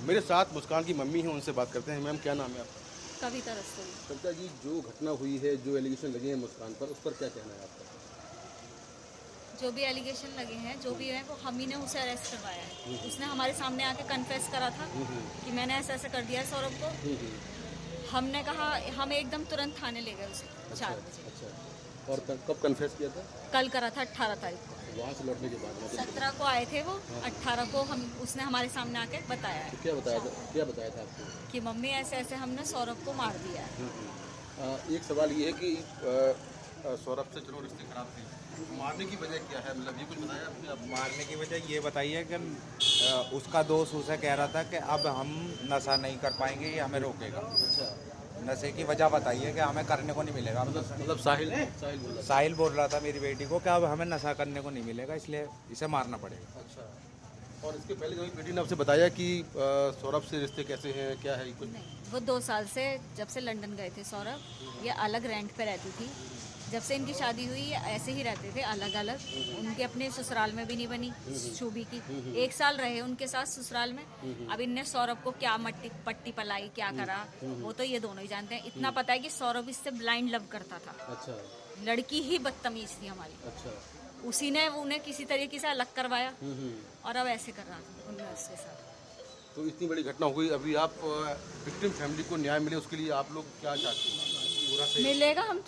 मेरे साथ मुस्कान की मम्मी है, उनसे बात करते हैं। मैम क्या नाम है आपका? कविता रस्तोगी। कविता जी, जो घटना हुई है, जो एलिगेशन लगे हैं मुस्कान पर, उस पर क्या कहना है आपका? जो भी एलिगेशन लगे हैं, जो भी है, वो हम ही ने उसे अरेस्ट करवाया है। उसने हमारे सामने आके कन्फेस करा था कि मैंने ऐसा ऐसा कर दिया है सौरभ को। हमने कहा, हम एकदम तुरंत थाने ले गए उसे 4 बजे। अच्छा, और कब कन्फेस किया था? कल करा था 18 तारीख को। वहाँ से लौटने के बाद मतलब 17 को आए थे वो, 18 को उसने हमारे सामने आके बताया है तो क्या बताया था आपको? कि मम्मी ऐसे ऐसे हमने सौरभ को मार दिया है। एक सवाल ये है कि सौरभ से चलो रिश्ते खराब थे, मारने की वजह क्या है? मतलब ये कुछ बताया आपने? आप मारने की वजह ये बताइए कि उसका दोस्त उसे कह रहा था कि अब हम नशा नहीं कर पाएंगे, ये हमें रोकेगा। अच्छा, नशे की वजह बताइए कि हमें करने को नहीं मिलेगा। मतलब साहिल बोल रहा साहिल बोल रहा था मेरी बेटी को कि अब हमें नशा करने को नहीं मिलेगा, इसलिए इसे मारना पड़ेगा। था। अच्छा, और इसके पहले जो बेटी ने आपसे बताया कि सौरभ से रिश्ते कैसे हैं, क्या है कुछ? नहीं, वो 2 साल से, जब से लंदन गए थे सौरभ, ये अलग रेंट पे रहती थी। जब से इनकी शादी हुई ये ऐसे ही रहते थे अलग अलग। उनके अपने ससुराल में भी नहीं बनी शोभी की। 1 साल रहे उनके साथ ससुराल में। अब इनने सौरभ को क्या पट्टी पलाई, क्या करा, वो तो ये दोनों ही जानते हैं। इतना पता है कि सौरभ इससे ब्लाइंड लव करता था। अच्छा लड़की ही बदतमीज थी हमारी। अच्छा। उसी ने उन्हें किसी तरीके से अलग करवाया और अब ऐसे कर रहा था उनमें उसके साथ। तो इतनी बड़ी घटना हुई, अभी आप विक्टिम फैमिली को न्याय मिले उसके लिए आप लोग क्या चाहते हैं? पूरा सही मिलेगा, हम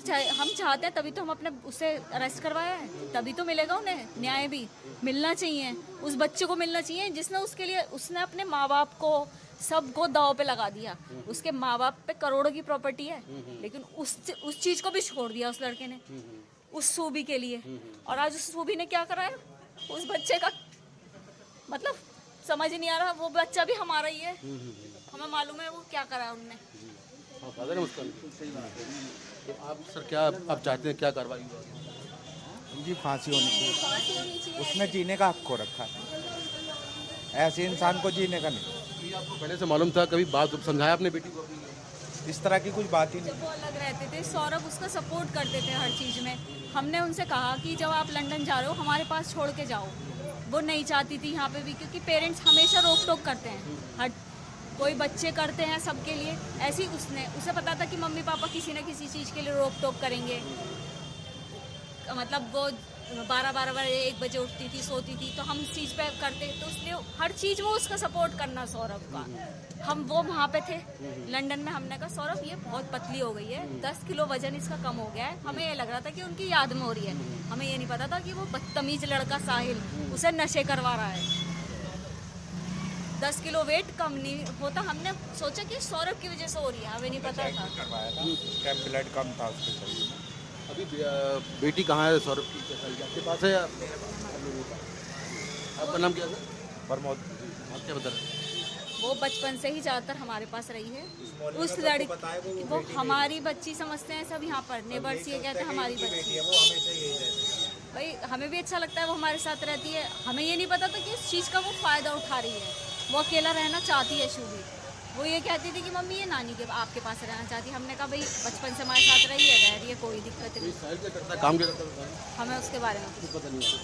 चाहते हैं, तभी तो हम अपने उसे अरेस्ट करवाया है। तभी तो मिलेगा उन्हें न्याय भी मिलना चाहिए। उस बच्चे को मिलना चाहिए जिसने उसके लिए, उसने अपने माँ बाप को सबको दाव पे लगा दिया। उसके माँ बाप पे करोड़ों की प्रॉपर्टी है, लेकिन उस चीज को भी छोड़ दिया उस लड़के ने उस सूबी के लिए। और आज उस सूबी ने क्या कराया उस बच्चे का, मतलब समझ नहीं आ रहा। वो बच्चा भी हमारा ही है, हमें मालूम है वो क्या करा उनने। हाँ, फादर है उसका। तो आप सर क्या आप चाहते हैं, क्या कार्रवाई हुआ? जी फांसी होनी चाहिए। उसने जीने का हक खो रखा है, ऐसे इंसान को जीने का नहीं। ये आपको पहले से मालूम था? कभी बात समझाया अपने बेटी को? इस तरह की कुछ बात ही नहीं। जब वो अलग रहते थे सौरभ उसका सपोर्ट करते थे हर चीज़ में। हमने उनसे कहा कि जब आप लंदन जा रहे हो हमारे पास छोड़ के जाओ। वो नहीं चाहती थी यहाँ पे भी, क्योंकि पेरेंट्स हमेशा रोक टोक करते हैं। हर कोई बच्चे करते हैं सबके लिए, ऐसे ही उसे पता था कि मम्मी पापा किसी न किसी चीज़ के लिए रोक टोक करेंगे। मतलब वो 12-12 बजे 1 बजे उठती थी, सोती थी, तो हम इस चीज़ पे करते, तो इसलिए हर चीज़ में उसका सपोर्ट करना सौरभ का। हम वो वहाँ पे थे लंदन में, हमने कहा सौरभ ये बहुत पतली हो गई है, 10 किलो वजन इसका कम हो गया है। हमें ये लग रहा था कि उनकी याद में हो रही है, हमें ये नहीं पता था कि वो बदतमीज लड़का साहिल उसे नशे करवा रहा है। 10 किलो वेट कम नहीं होता, हमने सोचा कि सौरभ की वजह से हो रही है, हमें नहीं पता था। करवाया था, उसका ब्लड कम था उसके शरीर में। अभी बेटी कहाँ है सौरभ की? आपके पास है या आपका नाम क्या है? प्रमोद। आप क्या बता रहे हैं? वो बचपन से ही ज़्यादातर हमारे पास रही है। उस लड़की वो हमारी बच्ची समझते हैं सब यहाँ पर, नेबर्स ये कहते हैं हमारी बच्ची है। वो हमेशा यही रहती है। भाई हमें भी अच्छा लगता है वो हमारे साथ रहती है। हमें ये नहीं पता था कि इस चीज़ का वो फ़ायदा उठा रही है। वो अकेला रहना चाहती है शुभी। वो ये कहती थी कि मम्मी ये नानी के आपके पास रहना चाहती है। हमने कहा भाई बचपन से हमारे साथ रही है, रह रही है, कोई दिक्कत नहीं। साहिल क्या करता है, काम क्या करता है? हमें उसके बारे में कुछ पता नहीं है।